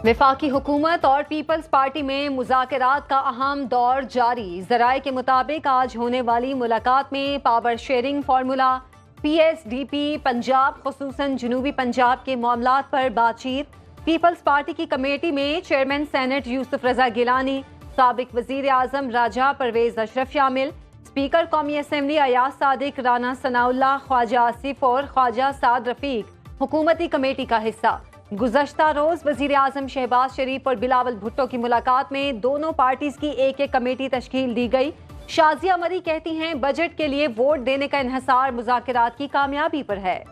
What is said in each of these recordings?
وفاقی حکومت اور پیپلز پارٹی میں مذاکرات کا اہم دور جاری۔ ذرائع کے مطابق آج ہونے والی ملاقات میں power sharing formula, P S D P Punjab خصوصاً جنوبی پنجاب کے معاملات پر بات چیت۔ پیپلز پارٹی کی کمیٹی میں چیئرمین سینٹ یوسف رضا گیلانی، سابق وزیر اعظم راجہ پرویز اشرف شامل، اسپیکر قومی اسمبلی ایاز صادق، رانا ثناء اللہ، خواجہ آصف اور خواجہ سعد رفیق حکومتی کمیٹی کا حصہ۔ گزشتہ روز وزیر اعظم شہباز شریف اور بلاول بھٹو کی ملاقات میں دونوں پارٹیز کی ایک کمیٹی تشکیل دی گئی۔ شازیہ مری کہتی ہیں بجٹ کے لیے ووٹ دینے کا انحصار مذاکرات کی کامیابی پر ہے۔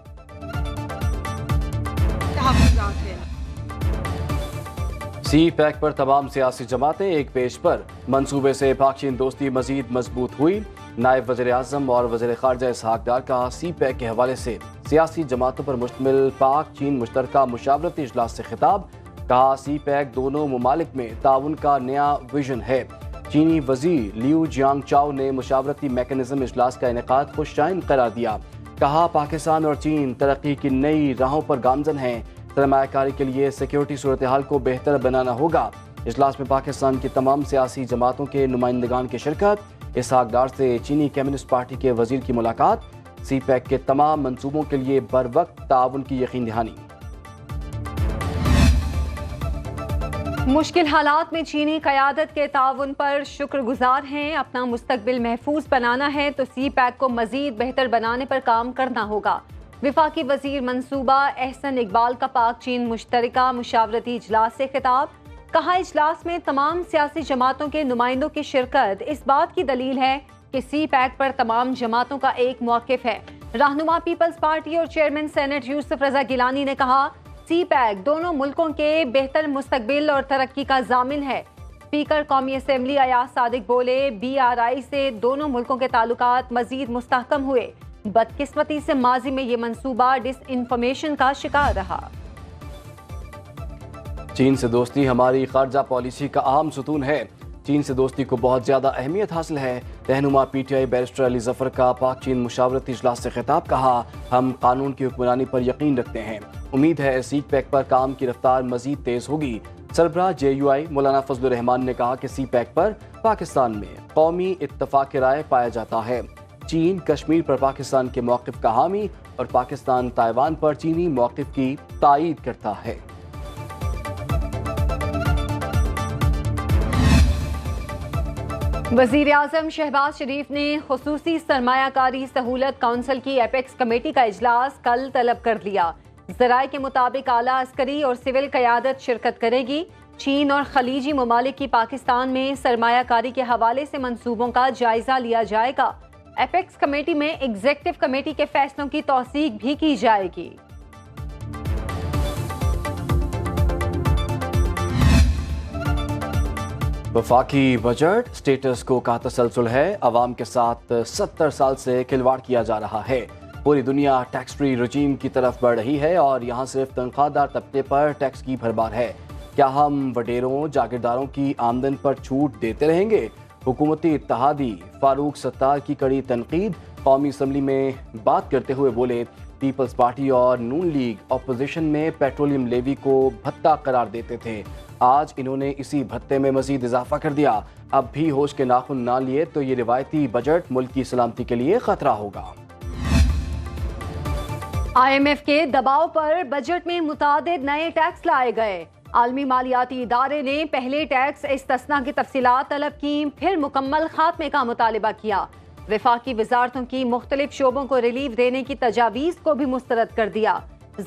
سی پیک پر تمام سیاسی جماعتیں ایک پیج پر، منصوبے سے پاک چین دوستی مزید مضبوط ہوئی۔ نائب وزیر اعظم اور وزیر خارجہ اسحاق ڈار کا سی پیک کے حوالے سے سیاسی جماعتوں پر مشتمل پاک چین مشترکہ مشاورتی اجلاس سے خطاب، کہا سی پیک دونوں ممالک میں تعاون کا نیا ویژن ہے۔ چینی وزیر لیو جیانگ چاؤ نے مشاورتی میکنزم اجلاس کا انعقاد خوش شائن قرار دیا، کہا پاکستان اور چین ترقی کی نئی راہوں پر گامزن ہیں، سرمایہ کاری کے لیے سیکیورٹی صورتحال کو بہتر بنانا ہوگا۔ اجلاس میں پاکستان کی تمام سیاسی جماعتوں کے نمائندگان کی شرکت، اسحاق ڈار سے چینی کمیونسٹ پارٹی کے وزیر کی ملاقات، سی پیک کے تمام منصوبوں کے لیے بروقت تعاون کی یقین دہانی۔ مشکل حالات میں چینی قیادت کے تعاون پر شکر گزار ہیں۔ اپنا مستقبل محفوظ بنانا ہے تو سی پیک کو مزید بہتر بنانے پر کام کرنا ہوگا۔ وفاقی وزیر منصوبہ احسن اقبال کا پاک چین مشترکہ مشاورتی اجلاس سے خطاب، کہا اجلاس میں تمام سیاسی جماعتوں کے نمائندوں کی شرکت اس بات کی دلیل ہے کہ سی پیک پر تمام جماعتوں کا ایک موقف ہے۔ رہنما پیپلز پارٹی اور چیئرمین سینٹ یوسف رضا گیلانی نے کہا سی پیک دونوں ملکوں کے بہتر مستقبل اور ترقی کا ضامن ہے۔ اسپیکر قومی اسمبلی ایاز صادق بولے بی آر آئی سے دونوں ملکوں کے تعلقات مزید مستحکم ہوئے، بدقسمتی سے ماضی میں یہ منصوبہ ڈس انفارمیشن کا شکار رہا۔ چین سے دوستی ہماری خارجہ پالیسی کا اہم ستون ہے، چین سے دوستی کو بہت زیادہ اہمیت حاصل ہے۔ رہنما P T I barrister Ali Zafar کا پاک چین مشاورتی اجلاس سے خطاب، کہا ہم قانون کی حکمرانی پر یقین رکھتے ہیں، امید ہے سی پیک پر کام کی رفتار مزید تیز ہوگی۔ سربراہ جے یو آئی مولانا فضل الرحمان نے کہا کہ سی پیک پر پاکستان میں قومی اتفاق رائے پایا جاتا ہے۔ چین کشمیر پر پاکستان کے موقف کا حامی اور پاکستان تائیوان پر چینی موقف کی تائید کرتا ہے۔ وزیر اعظم شہباز شریف نے خصوصی سرمایہ کاری سہولت کونسل کی ایپیکس کمیٹی کا اجلاس کل طلب کر لیا۔ ذرائع کے مطابق اعلیٰ عسکری اور سول قیادت شرکت کرے گی۔ چین اور خلیجی ممالک کی پاکستان میں سرمایہ کاری کے حوالے سے منصوبوں کا جائزہ لیا جائے گا۔ ایپیکس کمیٹی میں ایگزیکٹو کمیٹی کے فیصلوں کی توثیق بھی کی جائے گی۔ وفاقی بجٹ سٹیٹس کو کا تسلسل ہے، عوام کے ساتھ 70 سال سے کھلواڑ کیا جا رہا ہے۔ پوری دنیا ٹیکس فری رجیم کی طرف بڑھ رہی ہے اور یہاں صرف تنخواہ دار طبقے پر ٹیکس کی بھرمار ہے۔ کیا ہم وڈیروں جاگیرداروں کی آمدن پر چھوٹ دیتے رہیں گے؟ حکومتی اتحادی فاروق ستار کی کڑی تنقید، قومی اسمبلی میں بات کرتے ہوئے بولے پیپلز پارٹی اور نون لیگ اپوزیشن میں پیٹرولیم لیوی کو بھتہ قرار دیتے تھے، آج انہوں نے اسی بھتے میں مزید اضافہ کر دیا۔ اب بھی ہوش کے ناخن نہ لیے تو یہ روایتی بجٹ ملک کی سلامتی کے لیے خطرہ ہوگا۔ آئی ایم ایف کے دباؤ پر بجٹ میں متعدد نئے ٹیکس لائے گئے۔ عالمی مالیاتی ادارے نے پہلے ٹیکس استثناء کی تفصیلات طلب کی، پھر مکمل خاتمے کا مطالبہ کیا۔ وفاقی وزارتوں کی مختلف شعبوں کو ریلیف دینے کی تجاویز کو بھی مسترد کر دیا۔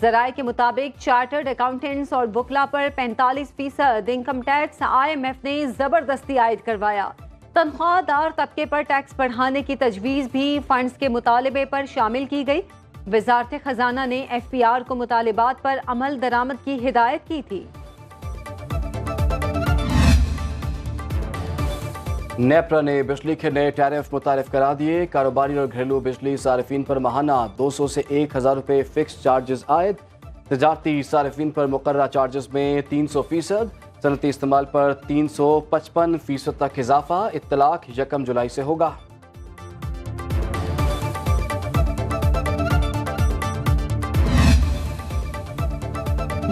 ذرائع کے مطابق چارٹرڈ اکاؤنٹنٹس اور وکلاء پر 45% income tax IMF نے زبردستی عائد کروایا۔ تنخواہ دار طبقے پر ٹیکس بڑھانے کی تجویز بھی فنڈز کے مطالبے پر شامل کی گئی۔ وزارت خزانہ نے ایف پی آر کو مطالبات پر عمل درآمد کی ہدایت کی تھی۔ نیپرا نے بجلی کے نئے ٹیرف متعارف کرا دیے، کاروباری اور گھریلو بجلی صارفین پر ماہانہ 200 سے 1000 روپے فکس چارجز عائد، تجارتی صارفین پر مقررہ چارجز میں 300%، صنعتی استعمال پر 355% تک اضافہ، اطلاق 1 جولائی سے ہوگا۔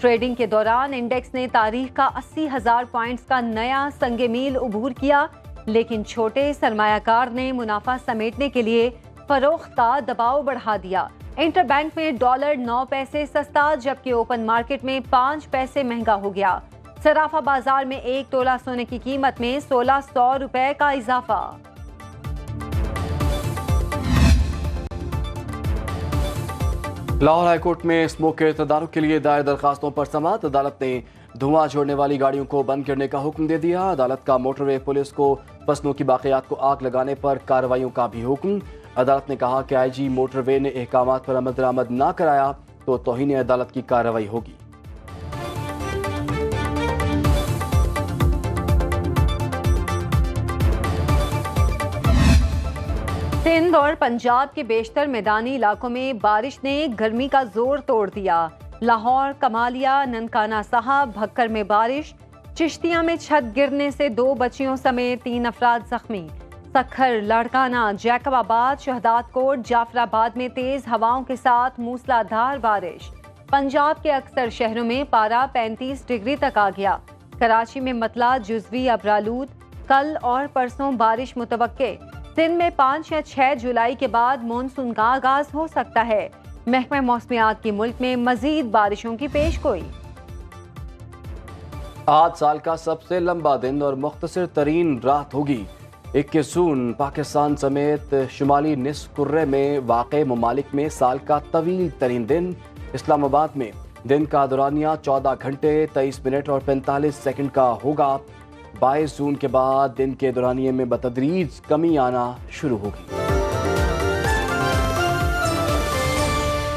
ٹریڈنگ کے دوران انڈیکس نے تاریخ کا 80,000 پوائنٹس کا نیا سنگ میل عبور کیا، لیکن چھوٹے سرمایہ کار نے منافع سمیٹنے کے لیے فروخت کا دباؤ بڑھا دیا۔ انٹر بینک میں ڈالر 9 پیسے سستا، جبکہ اوپن مارکیٹ میں 5 پیسے مہنگا ہو گیا۔ صرافہ بازار میں 1 تولہ سونے کی قیمت میں 1600 روپے کا اضافہ۔ لاہور ہائی کورٹ میں اسموک کے تدارک کے لیے دائر درخواستوں پر سماعت۔ عدالت نے دھواں چھوڑنے والی گاڑیوں کو بند کرنے کا حکم دے دیا۔ عدالت کا موٹر وے پولیس کو فصلوں کی باقیات کو آگ لگانے پر کارروائیوں کا بھی حکم۔ عدالت نے کہا کہ آئی جی موٹر وے نے احکامات پر عمل درآمد نہ کرایا تو توہین عدالت کی کارروائی ہوگی۔ سندھ اور پنجاب کے بیشتر میدانی علاقوں میں بارش نے گرمی کا زور توڑ دیا۔ لاہور، کمالیہ، ننکانہ صاحب، بھکر میں بارش، چشتیاں میں چھت گرنے سے 2 بچیوں سمیت 3 افراد زخمی۔ سکھر، لاڑکانہ، جیکب آباد، شہداد کوٹ، جعفر آباد میں تیز ہواؤں کے ساتھ موسلا دھار بارش۔ پنجاب کے اکثر شہروں میں پارہ 35 ڈگری تک آ گیا۔ کراچی میں مطلع جزوی ابرآلود، کل اور پرسوں بارش متوقع۔ سندھ میں 5 یا 6 جولائی کے بعد مانسون کا آغاز ہو سکتا ہے۔ محکمہ موسمیات کی ملک میں مزید بارشوں کی پیشگوئی۔ آج سال کا سب سے لمبا دن اور مختصر ترین رات ہوگی۔ 21 جون پاکستان سمیت شمالی نصف کرے میں واقع ممالک میں سال کا طویل ترین دن۔ اسلام آباد میں دن کا دورانیہ 14 گھنٹے 23 منٹ اور 45 سیکنڈ کا ہوگا۔ 22 جون کے بعد دن کے دورانیے میں بتدریج کمی آنا شروع ہوگی۔